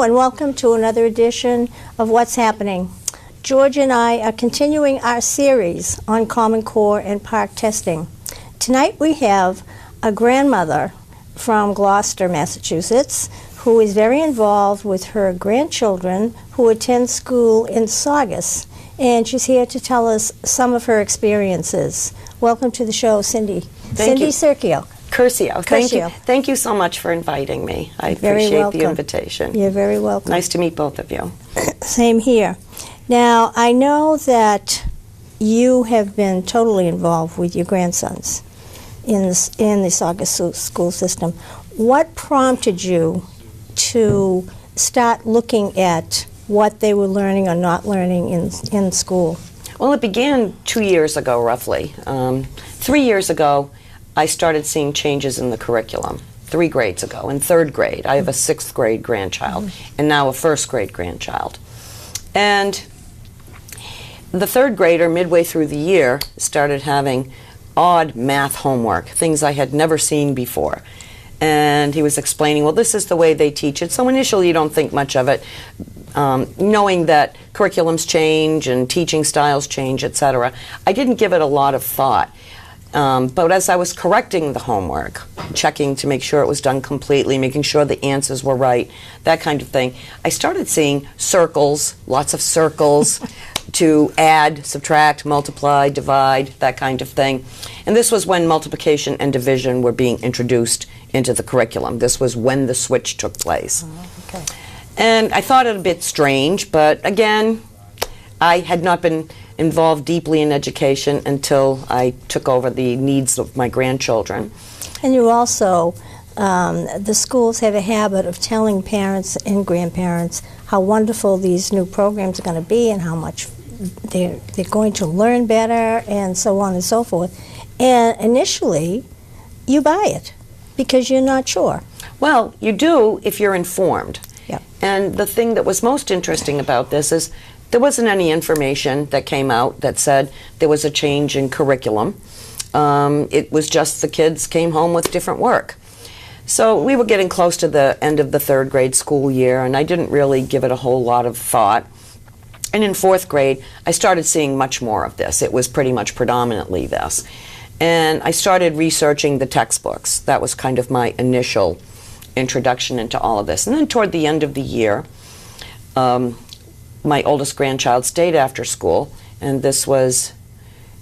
and welcome to another edition of What's Happening. George and I are continuing our series on Common Core and park testing. Tonight we have a grandmother from Gloucester, Massachusetts, who is very involved with her grandchildren who attend school in Saugus, and she's here to tell us some of her experiences. Welcome to the show, Cindy. Cindy Curcio. Curcio. Thank you so much for inviting me. I appreciate the invitation. You're very welcome. Nice to meet both of you. Same here. Now, I know that you have been totally involved with your grandsons in the Saugus school system. What prompted you to start looking at what they were learning or not learning in school? Well, it began 2 years ago, roughly. 3 years ago, I started seeing changes in the curriculum. 3 grades ago. In 3rd grade, I have a 6th grade grandchild, and now a 1st grade grandchild. And the 3rd grader, midway through the year, started having odd math homework, things I had never seen before. And he was explaining, well, this is the way they teach it. So initially you don't think much of it, knowing that curriculums change and teaching styles change, etc. I didn't give it a lot of thought. But as I was correcting the homework, checking to make sure it was done completely, making sure the answers were right, that kind of thing, I started seeing circles, lots of circles, to add, subtract, multiply, divide, that kind of thing. And this was when multiplication and division were being introduced into the curriculum. This was when the switch took place. Okay. And I thought it a bit strange, but again, I had not been involved deeply in education until I took over the needs of my grandchildren. And you also, the schools have a habit of telling parents and grandparents how wonderful these new programs are going to be and how much they're going to learn better and so on and so forth. And initially, you buy it because you're not sure. Well, you do if you're informed. Yep. And the thing that was most interesting about this is there wasn't any information that came out that said there was a change in curriculum. It was just the kids came home with different work. So we were getting close to the end of the 3rd grade school year, and I didn't really give it a whole lot of thought. And in 4th grade, I started seeing much more of this. It was pretty much predominantly this. And I started researching the textbooks. That was kind of my initial introduction into all of this. And then toward the end of the year, my oldest grandchild stayed after school, and this was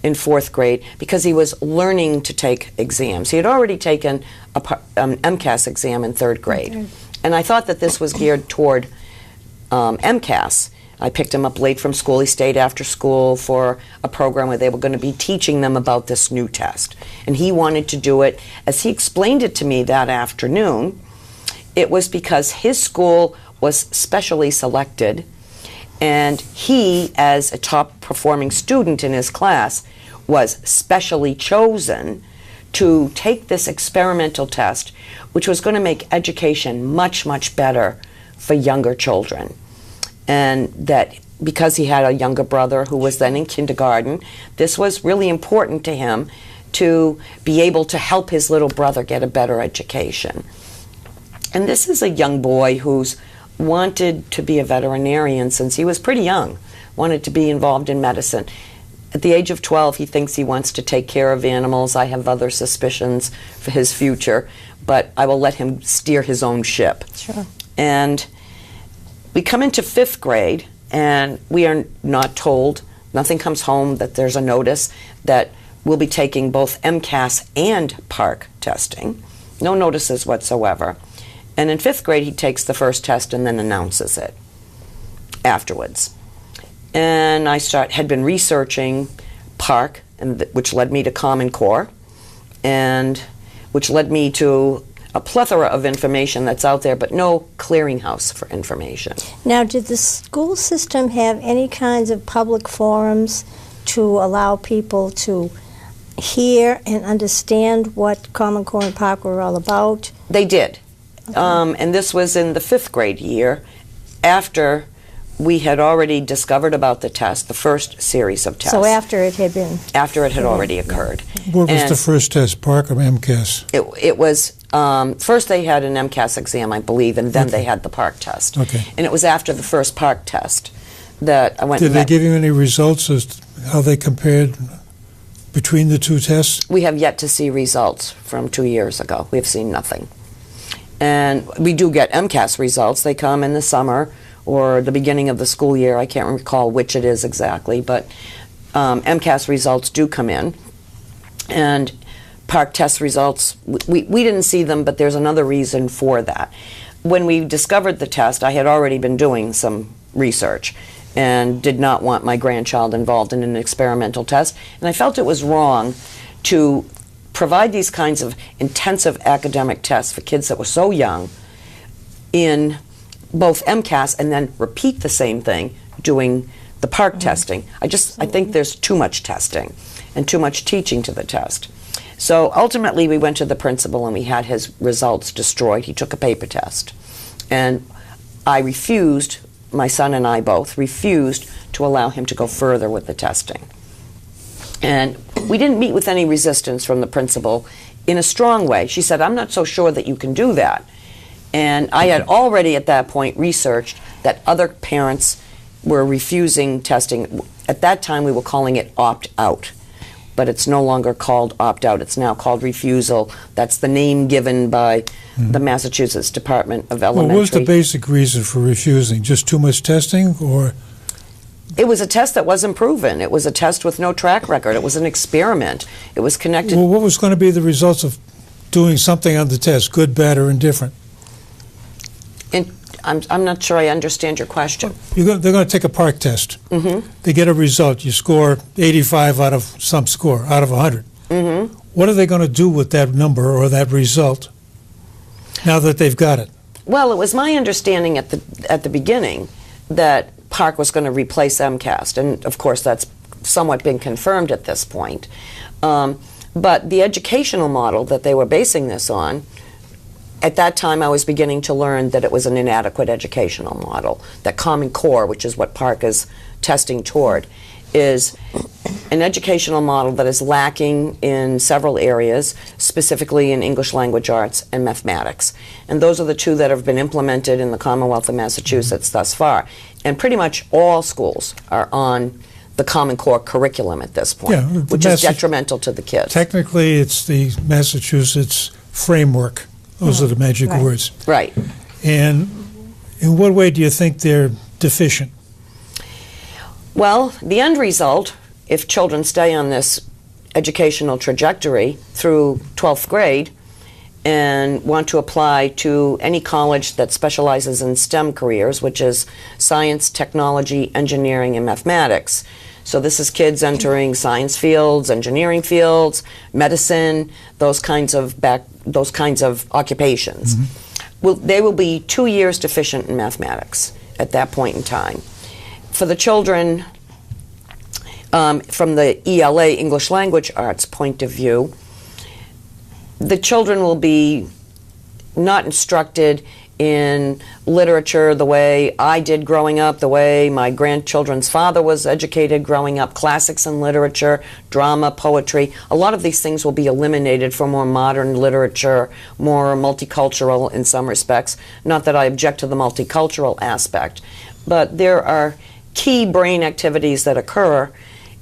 in 4th grade because he was learning to take exams. He had already taken an MCAS exam in 3rd grade. Okay. And I thought that this was geared toward MCAS. I picked him up late from school. He stayed after school for a program where they were going to be teaching them about this new test. And he wanted to do it. As he explained it to me that afternoon, it was because his school was specially selected, and he, as a top performing student in his class, was specially chosen to take this experimental test, which was going to make education much, much better for younger children. And that because he had a younger brother who was then in kindergarten, this was really important to him to be able to help his little brother get a better education. And this is a young boy who's wanted to be a veterinarian since he was pretty young, wanted to be involved in medicine. At the age of 12, he thinks he wants to take care of animals. I have other suspicions for his future, but I will let him steer his own ship. Sure. And we come into 5th grade, and we are not told, nothing comes home that there's a notice that we'll be taking both MCAS and PARCC testing. No notices whatsoever. And in 5th grade, he takes the first test and then announces it afterwards. And I had been researching PARCC, which led me to Common Core, and which led me to a plethora of information that's out there, but no clearinghouse for information. Now, did the school system have any kinds of public forums to allow people to hear and understand what Common Core and PARCC were all about? They did. Okay. And this was in the 5th grade year after we had already discovered about the test, the first series of tests. So after it had been... After it had already occurred. What was And the first test, PARC or MCAS? it was, first they had an MCAS exam, I believe, and then Okay. they had the PARC test. Okay. And it was after the first PARC test that I went Did and they met. give you any results as to how they compared between the two tests? We have yet to see results from 2 years ago. We have seen nothing. And we do get MCAS results. They come in the summer or the beginning of the school year. I can't recall which it is exactly, but MCAS results do come in. And PARC test results, we didn't see them, but there's another reason for that. When we discovered the test, I had already been doing some research and did not want my grandchild involved in an experimental test. And I felt it was wrong to provide these kinds of intensive academic tests for kids that were so young in both MCAS and then repeat the same thing doing the PARC testing. I think there's too much testing and too much teaching to the test. So ultimately we went to the principal and we had his results destroyed. He took a paper test. And I refused, my son and I both refused to allow him to go further with the testing. And we didn't meet with any resistance from the principal in a strong way. She said, I'm not so sure that you can do that. And I had already at that point researched that other parents were refusing testing. At that time we were calling it opt-out, but it's no longer called opt-out. It's now called refusal. That's the name given by the Massachusetts Department of Elementary. Well, what was the basic reason for refusing? Just too much testing, or? It was a test that wasn't proven. It was a test with no track record. It was an experiment. It was connected. Well, what was going to be the results of doing something on the test, good, bad, or indifferent? I'm not sure I understand your question. They're going to take a PARC test. They get a result. You score 85 out of some score, out of 100. What are they going to do with that number or that result now that they've got it? Well, it was my understanding at the beginning that PARC was going to replace MCAS, and of course that's somewhat been confirmed at this point. But the educational model that they were basing this on, at that time I was beginning to learn that it was an inadequate educational model. That Common Core, which is what PARC is testing toward, is an educational model that is lacking in several areas, specifically in English language arts and mathematics. And those are the two that have been implemented in the Commonwealth of Massachusetts thus far. And pretty much all schools are on the Common Core curriculum at this point, which is detrimental to the kids. Technically, it's the Massachusetts framework. Those are the magic words. Right. And in what way do you think they're deficient? Well, the end result, if children stay on this educational trajectory through 12th grade and want to apply to any college that specializes in STEM careers, which is science, technology, engineering, and mathematics. So this is kids entering science fields, engineering fields, medicine, those kinds of occupations. Well, they will be 2 years deficient in mathematics at that point in time. For the children, from the ELA, English Language Arts point of view, the children will be not instructed in literature the way I did growing up, the way my grandchildren's father was educated growing up, classics and literature, drama, poetry. A lot of these things will be eliminated for more modern literature, more multicultural in some respects. Not that I object to the multicultural aspect, but there are key brain activities that occur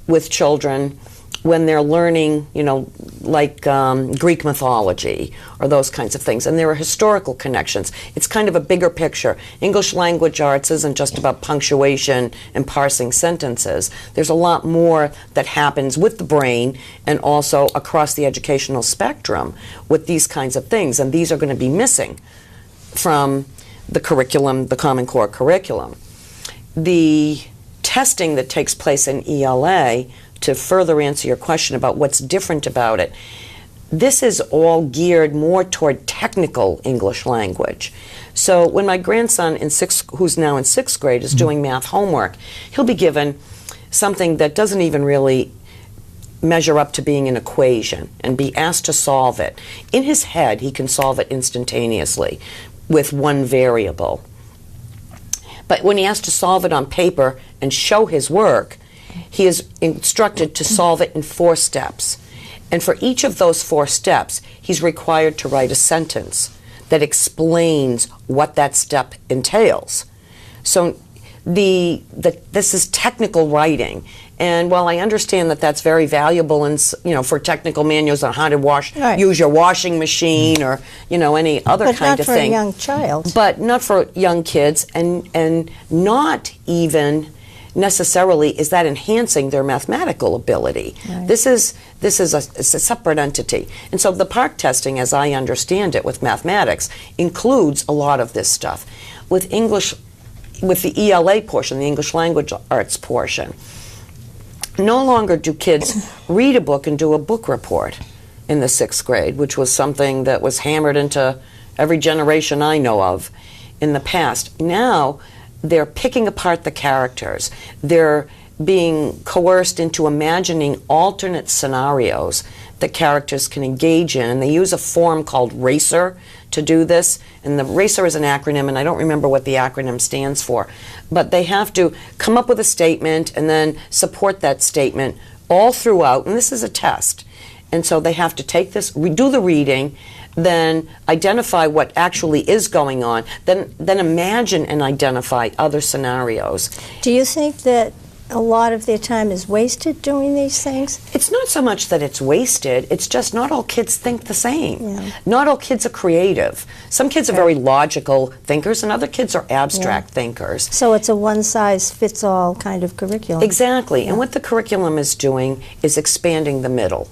with children when they're learning, you know, like Greek mythology or those kinds of things. And there are historical connections. It's kind of a bigger picture. English language arts isn't just about punctuation and parsing sentences. There's a lot more that happens with the brain and also across the educational spectrum with these kinds of things. And these are going to be missing from the curriculum, the Common Core curriculum. The testing that takes place in ELA, to further answer your question about what's different about it, this is all geared more toward technical English language. So when my grandson, who's now in 6th grade, is doing math homework, he'll be given something that doesn't even really measure up to being an equation and be asked to solve it. In his head, he can solve it instantaneously with one variable. But when he has to solve it on paper and show his work, he is instructed to solve it in 4 steps. And for each of those 4 steps, he's required to write a sentence that explains what that step entails. So this is technical writing. And while I understand that that's very valuable in, for technical manuals on how to use your washing machine or, any other kind of thing. But not for a young child. But not for young kids, and not even necessarily is that enhancing their mathematical ability. Right. This is a separate entity. And so the PARCC testing, as I understand it with mathematics, includes a lot of this stuff. With English, with the ELA portion, the English Language Arts portion, no longer do kids read a book and do a book report in the 6th grade, which was something that was hammered into every generation I know of in the past. Now, they're picking apart the characters. They're being coerced into imagining alternate scenarios that characters can engage in, and they use a form called RACER to do this. And the RACER is an acronym, and I don't remember what the acronym stands for, but they have to come up with a statement and then support that statement all throughout, and this is a test. And so they have to take this, do the reading, then identify what actually is going on, then imagine and identify other scenarios. Do you think that a lot of their time is wasted doing these things? It's not so much that it's wasted, it's just not all kids think the same. Yeah. Not all kids are creative. Some kids are very logical thinkers and other kids are abstract thinkers. So it's a one-size-fits-all kind of curriculum. Exactly, and what the curriculum is doing is expanding the middle.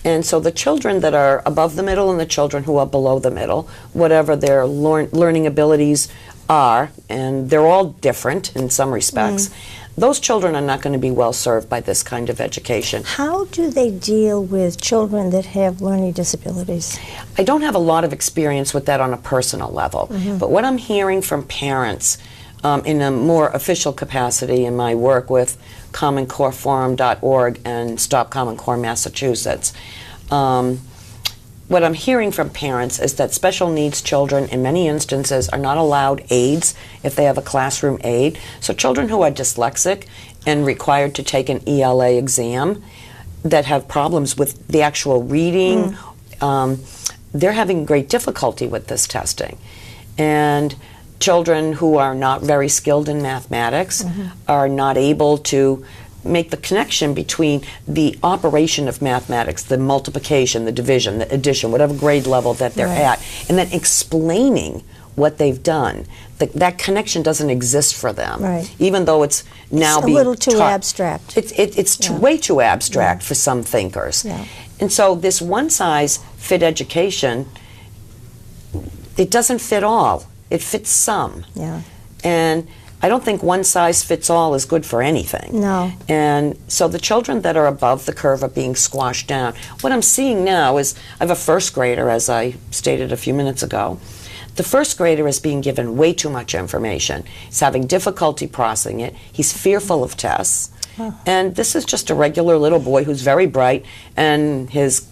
And so the children that are above the middle and the children who are below the middle, whatever their learning abilities are, and they're all different in some respects, those children are not going to be well served by this kind of education. How do they deal with children that have learning disabilities? I don't have a lot of experience with that on a personal level, but what I'm hearing from parents in a more official capacity in my work with CommonCoreForum.org and Stop Common Core Massachusetts, what I'm hearing from parents is that special needs children in many instances are not allowed aids if they have a classroom aid. So children who are dyslexic and required to take an ELA exam that have problems with the actual reading, they're having great difficulty with this testing. And children who are not very skilled in mathematics are not able to make the connection between the operation of mathematics, the multiplication, the division, the addition, whatever grade level that they're at, and then explaining what they've done. That connection doesn't exist for them, even though it's now being a little too taught. abstract. It's way too abstract for some thinkers. And so this one-size-fit education, it doesn't fit all. It fits some. And I don't think one size fits all is good for anything. No. And so the children that are above the curve are being squashed down. What I'm seeing now is, I have a first grader, as I stated a few minutes ago. The first grader is being given way too much information. He's having difficulty processing it. He's fearful of tests. And this is just a regular little boy who's very bright, and his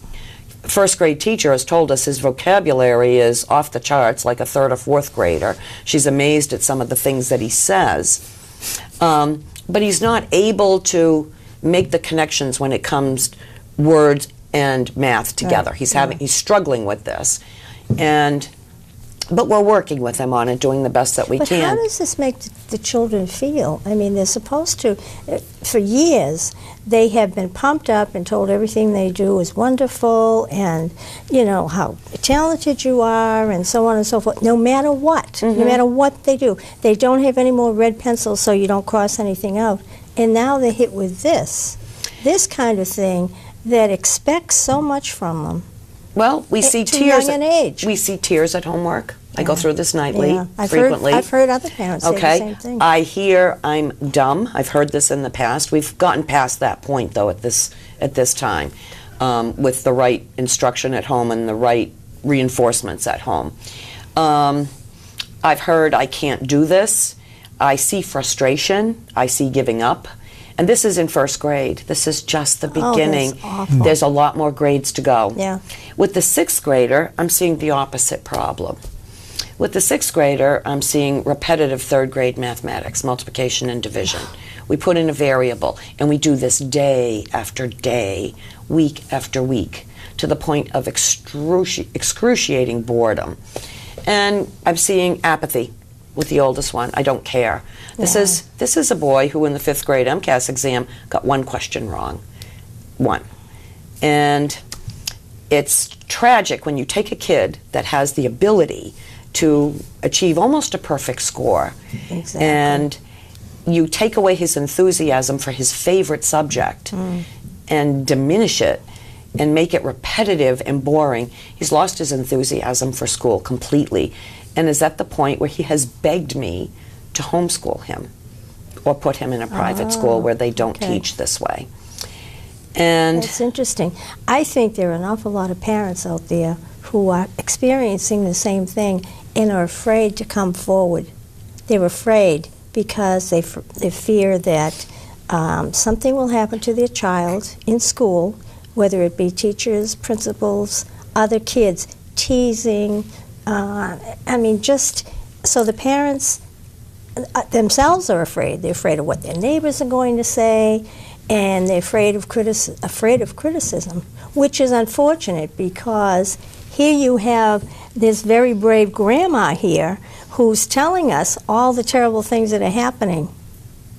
first grade teacher has told us his vocabulary is off the charts, like a 3rd or 4th grader. She's amazed at some of the things that he says. But he's not able to make the connections when it comes words and math together. He's struggling with this. But we're working with him on it, doing the best that we can. But how does this make the children feel? I mean, they're supposed to, for years, they have been pumped up and told everything they do is wonderful and, you know, how talented you are and so on and so forth, no matter what, no matter what they do. They don't have any more red pencils so you don't cross anything out. And now they're hit with this kind of thing that expects so much from them. Well, we see too tears. young an age. We see tears at homework. I go through this nightly, frequently. I've heard other parents say the same thing. I hear I'm dumb. I've heard this in the past. We've gotten past that point, though, at this time, with the right instruction at home and the right reinforcements at home. I've heard I can't do this. I see frustration. I see giving up. And this is in first grade. This is just the beginning. That's awful. There's a lot more grades to go. Yeah. With the 6th grader, I'm seeing the opposite problem. With the sixth grader, I'm seeing repetitive third grade mathematics, multiplication and division. We put in a variable, and we do this day after day, week after week, to the point of excruciating boredom. And I'm seeing apathy with the oldest one. I don't care. This is a boy who in the fifth grade MCAS exam got one question wrong. One. And it's tragic when you take a kid that has the ability to achieve almost a perfect score, and you take away his enthusiasm for his favorite subject and diminish it and make it repetitive and boring. He's lost his enthusiasm for school completely, and is at the point where he has begged me to homeschool him or put him in a private school where they don't teach this way. And that's interesting. I think there are an awful lot of parents out there who are experiencing the same thing and are afraid to come forward. They're afraid because they fear that something will happen to their child in school, whether it be teachers, principals, other kids, teasing. I mean, just so the parents themselves are afraid. They're afraid of what their neighbors are going to say, and they're afraid of criticism, which is unfortunate because here you have this very brave grandma here who's telling us all the terrible things that are happening.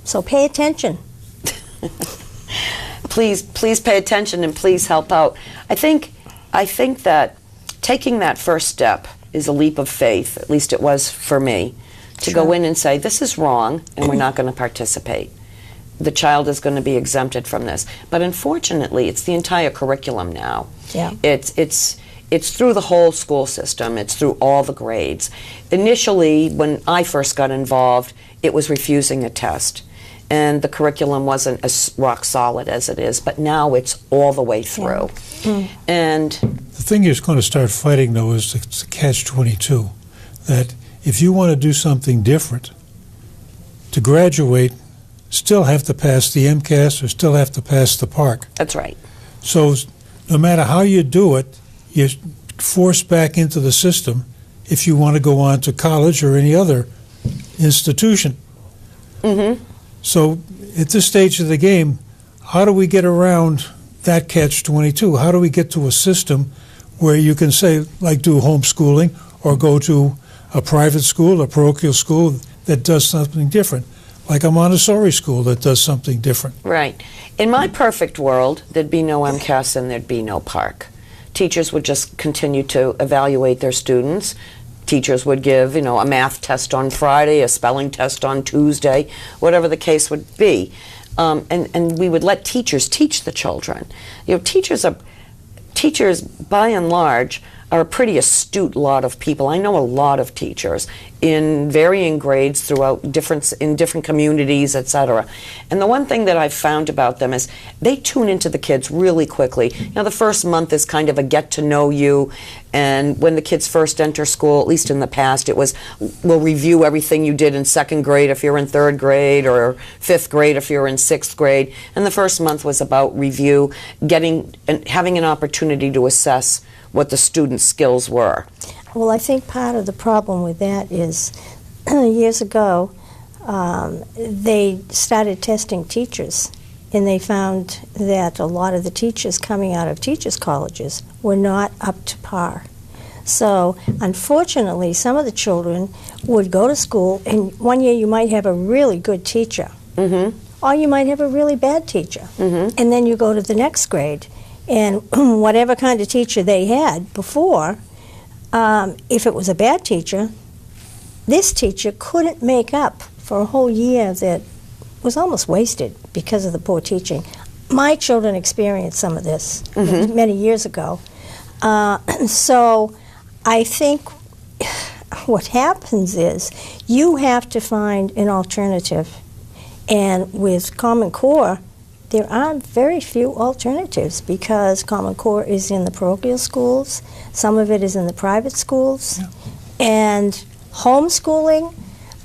So pay attention. Please pay attention and please help out. I think that taking that first step is a leap of faith, at least it was for me, to go in and say, this is wrong and we're not going to participate. The child is going to be exempted from this. But unfortunately, it's the entire curriculum now. Yeah. It's through the whole school system. It's through all the grades. Initially, when I first got involved, it was refusing a test. And the curriculum wasn't as rock solid as it is, but now it's all the way through. Yeah. And the thing you're going to start fighting, though, is the catch-22, that if you want to do something different, to graduate, still have to pass the MCAS or still have to pass the PARC. That's right. So no matter how you do it, you're forced back into the system if you want to go on to college or any other institution. Mm-hmm. So at this stage of the game, how do we get around that catch-22? How do we get to a system where you can say, like, do homeschooling or go to a private school, a parochial school that does something different, like a Montessori school that does something different? Right. In my perfect world, there'd be no MCAS and there'd be no PARC. Teachers would just continue to evaluate their students. Teachers would give, a math test on Friday, a spelling test on Tuesday, whatever the case would be. And we would let teachers teach the children. Teachers, by and large, are a pretty astute lot of people. I know a lot of teachers in varying grades throughout different communities, etc. And the one thing that I've found about them is they tune into the kids really quickly. The first month is kind of a get to know you, and when the kids first enter school, at least in the past, it was, we'll review everything you did in second grade if you're in third grade, or fifth grade if you're in sixth grade. And the first month was about review, getting and having an opportunity to assess what the students' skills were. Well, I think part of the problem with that is years ago they started testing teachers, and they found that a lot of the teachers coming out of teachers' colleges were not up to par. So unfortunately, some of the children would go to school, and one year you might have a really good teacher, mm-hmm. or you might have a really bad teacher, mm-hmm. and then you go to the next grade, and whatever kind of teacher they had before, if it was a bad teacher, this teacher couldn't make up for a whole year that was almost wasted because of the poor teaching. My children experienced some of this mm-hmm. many years ago. So I think what happens is you have to find an alternative. And with Common Core, there are very few alternatives because Common Core is in the parochial schools, some of it is in the private schools, yeah. And homeschooling,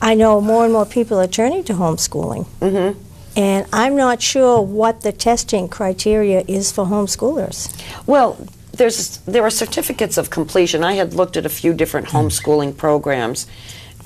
I know more and more people are turning to homeschooling. Mm-hmm. And I'm not sure what the testing criteria is for homeschoolers. Well, there are certificates of completion. I had looked at a few different homeschooling programs,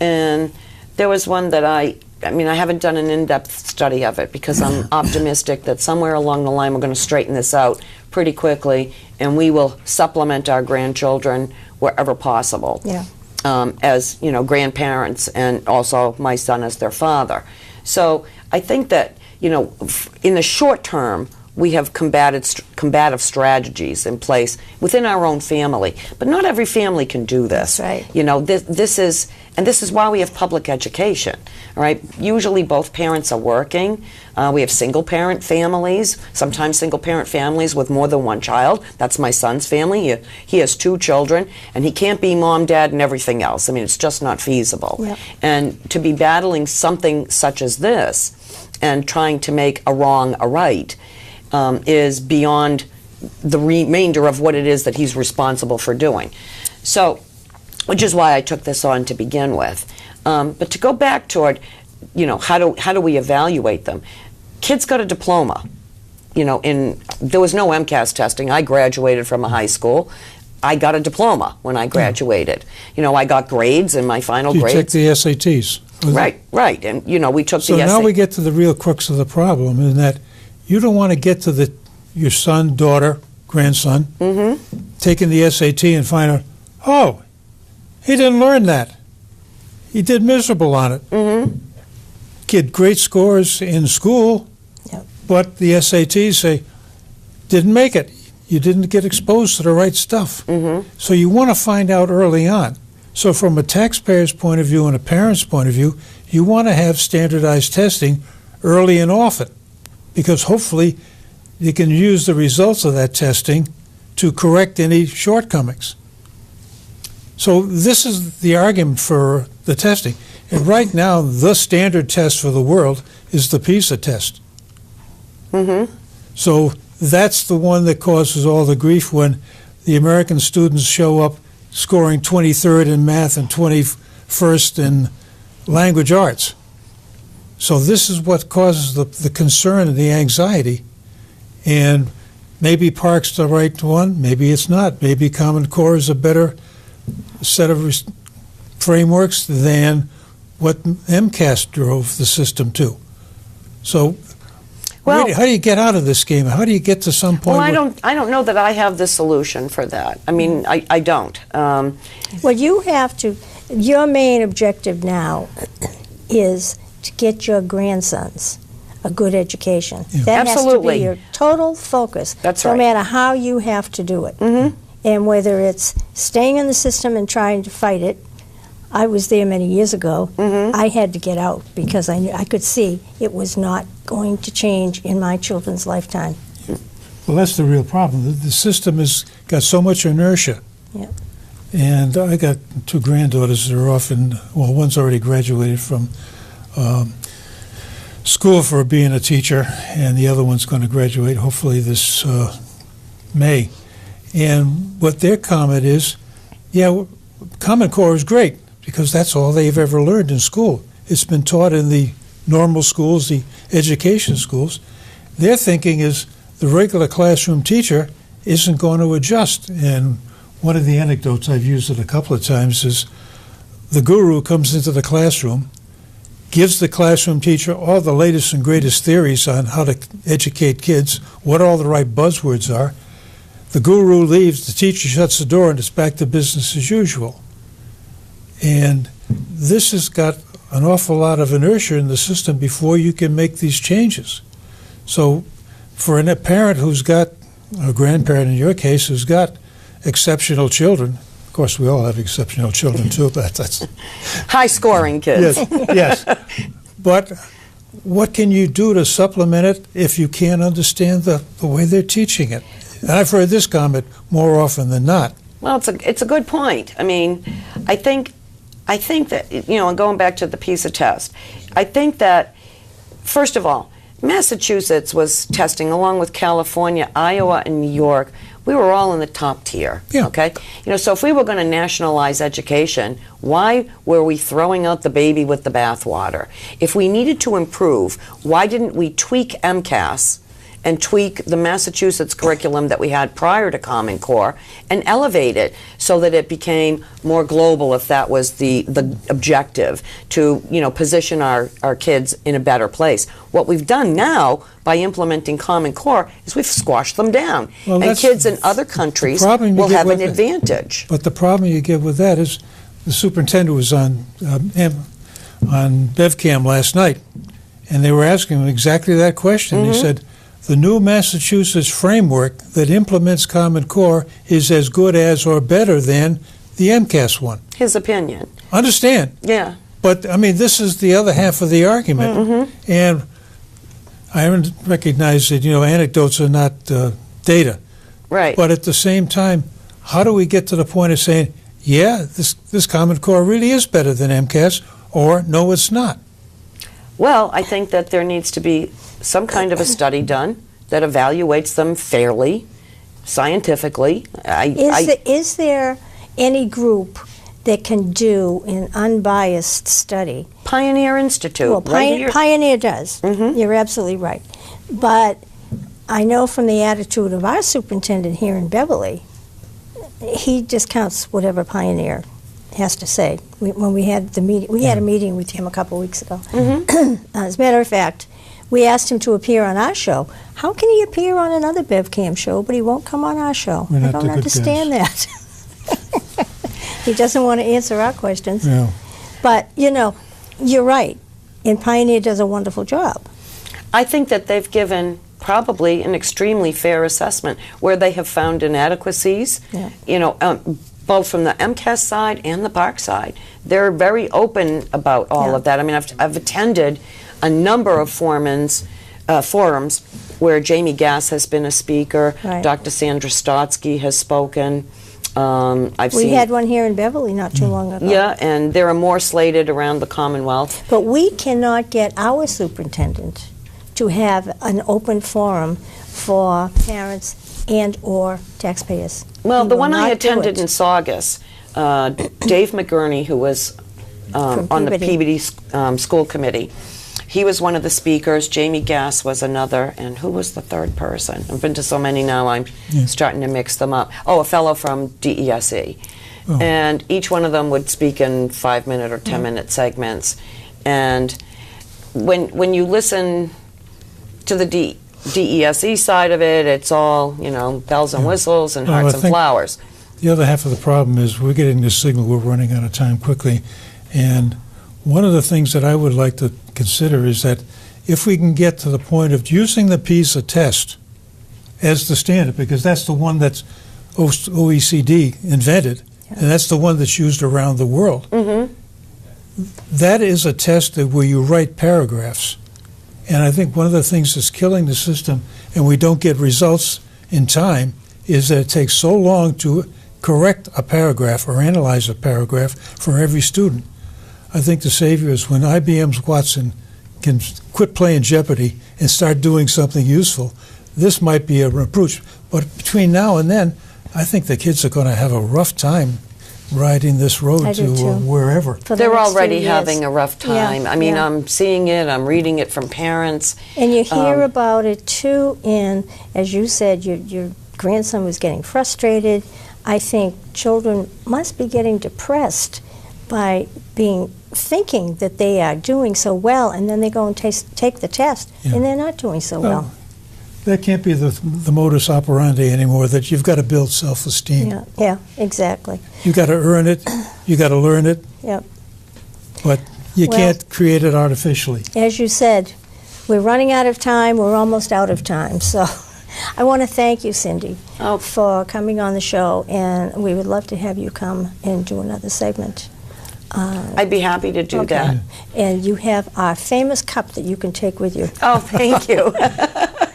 and there was one that I haven't done an in-depth study of it because I'm optimistic that somewhere along the line we're going to straighten this out pretty quickly, and we will supplement our grandchildren wherever possible. Yeah. As grandparents, and also my son as their father. So I think that in the short term, we have combative strategies in place within our own family, but not every family can do this. That's right. This is why we have public education. All right. Usually, both parents are working. We have single-parent families. Sometimes single-parent families with more than one child. That's my son's family. He has 2 children, and he can't be mom, dad, and everything else. I mean, it's just not feasible. Yep. And to be battling something such as this, and trying to make a wrong a right, is beyond the remainder of what it is that he's responsible for doing. So, which is why I took this on to begin with. But to go back toward, how do we evaluate them? Kids got a diploma. There was no MCAS testing. I graduated from a high school. I got a diploma when I graduated. I got grades in my final grades. You took the SATs. Right. And, we took so the SATs. So now we get to the real crux of the problem, in that you don't want to get to your son, daughter, grandson, taking the SAT and find out, oh, he didn't learn that. He did miserable on it. Get great scores in school, but the SATs say, didn't make it. You didn't get exposed to the right stuff. So you want to find out early on. So from a taxpayer's point of view and a parent's point of view, you want to have standardized testing early and often, because hopefully you can use the results of that testing to correct any shortcomings. So this is the argument for the testing. And right now, the standard test for the world is the PISA test. So that's the one that causes all the grief when the American students show up scoring 23rd in math and 21st in language arts. So this is what causes the concern and the anxiety. And maybe PARC's the right one, maybe it's not. Maybe Common Core is a better set of frameworks than what MCAS drove the system to. So how do you get out of this game? How do you get to some point? Well, I don't know that I have the solution for that. I mean, I don't. Well, you have to. Your main objective now is to get your grandsons a good education. Yeah. That Absolutely. has to be your total focus. That's no right. matter how you have to do it. And whether it's staying in the system and trying to fight it. I was there many years ago. I had to get out because I could see it was not going to change in my children's lifetime. Well, that's the real problem. The system has got so much inertia. Yeah. And I got 2 granddaughters that are often, well, one's already graduated from school for being a teacher, and the other one's going to graduate hopefully this May. And what their comment is, Common Core is great, because that's all they've ever learned in school. It's been taught in the normal schools, the education schools. Their thinking is the regular classroom teacher isn't going to adjust. And one of the anecdotes, I've used it a couple of times, is the guru comes into the classroom, gives the classroom teacher all the latest and greatest theories on how to educate kids, what all the right buzzwords are. The guru leaves, the teacher shuts the door, and it's back to business as usual. And this has got an awful lot of inertia in the system before you can make these changes. So for a parent who's got, a grandparent in your case, who's got exceptional children, of course we all have exceptional children too, but that's... High-scoring kids. Yes. But what can you do to supplement it if you can't understand the way they're teaching it? And I've heard this comment more often than not. Well, it's a good point. I mean, I think that, going back to the PISA test, I think that, first of all, Massachusetts was testing, along with California, Iowa, and New York. We were all in the top tier. Yeah. Okay? So if we were going to nationalize education, why were we throwing out the baby with the bathwater? If we needed to improve, why didn't we tweak MCAS and tweak the Massachusetts curriculum that we had prior to Common Core and elevate it so that it became more global, if that was the objective, to position our kids in a better place. What we've done now by implementing Common Core is we've squashed them down. Well, and kids in other countries will have an advantage. But the problem you get with that is the superintendent was on BevCam last night, and they were asking him exactly that question. He said, the new Massachusetts framework that implements Common Core is as good as or better than the MCAS one. His opinion. Understand. Yeah. But, I mean, this is the other half of the argument. And I recognize that, anecdotes are not data. Right. But at the same time, how do we get to the point of saying, yeah, this Common Core really is better than MCAS, or no, it's not? Well, I think that there needs to be some kind of a study done that evaluates them fairly, scientifically. Is there any group that can do an unbiased study? Pioneer Institute. Well, right here. Pioneer does. You're absolutely right. But I know from the attitude of our superintendent here in Beverly, he discounts whatever Pioneer has to say. When we had the meeting, we had a meeting with him a couple of weeks ago. As a matter of fact, we asked him to appear on our show. How can he appear on another BevCam show, but he won't come on our show? I don't understand that. He doesn't want to answer our questions. Yeah. But, you're right. And Pioneer does a wonderful job. I think that they've given probably an extremely fair assessment where they have found inadequacies, both from the MCAS side and the Park side. They're very open about all of that. I mean, I've attended a number of forums where Jamie Gass has been a speaker, Dr. Sandra Stotsky has spoken. We had one here in Beverly not too long ago. Yeah, and there are more slated around the Commonwealth. But we cannot get our superintendent to have an open forum for parents and or taxpayers. Well, the one I attended in Saugus, Dave McGurney, who was on the Peabody School Committee, he was one of the speakers. Jamie Gass was another, and who was the third person? I've been to so many now, I'm starting to mix them up. Oh, a fellow from DESE. Oh. And each one of them would speak in 5-minute or 10-minute segments. And when you listen to the DESE side of it, it's all, bells and whistles and hearts and flowers. The other half of the problem is we're getting this signal, we're running out of time quickly. And one of the things that I would like to consider is that if we can get to the point of using the PISA test as the standard, because that's the one that's OECD invented, and that's the one that's used around the world. That is a test where you write paragraphs. And I think one of the things that's killing the system, and we don't get results in time, is that it takes so long to correct a paragraph or analyze a paragraph for every student. I think the savior is when IBM's Watson can quit playing Jeopardy and start doing something useful. This might be an approach. But between now and then, I think the kids are going to have a rough time riding this road to wherever. They're already having a rough time. I mean, I'm seeing it, I'm reading it from parents. And you hear about it too, and as you said, your grandson was getting frustrated. I think children must be getting depressed by thinking that they are doing so well, and then they go and take the test, and they're not doing so well. That can't be the modus operandi anymore, that you've got to build self-esteem. Yeah, exactly. You've got to earn it, you got to learn it, but you can't create it artificially. As you said, we're running out of time, we're almost out of time, so I want to thank you, Cindy, for coming on the show, and we would love to have you come and do another segment. I'd be happy to do that. And you have our famous cup that you can take with you. Oh, thank you.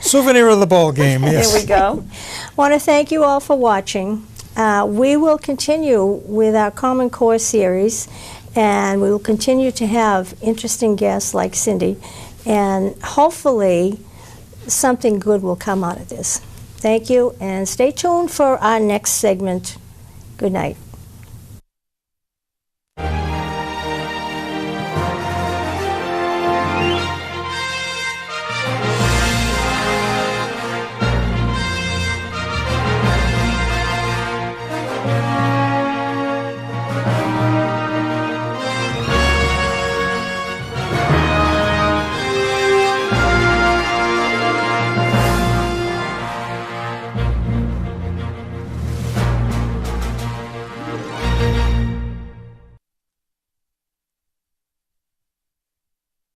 Souvenir of the ball game, yes. Here we go. I want to thank you all for watching. We will continue with our Common Core series, and we will continue to have interesting guests like Cindy, and hopefully something good will come out of this. Thank you, and stay tuned for our next segment. Good night.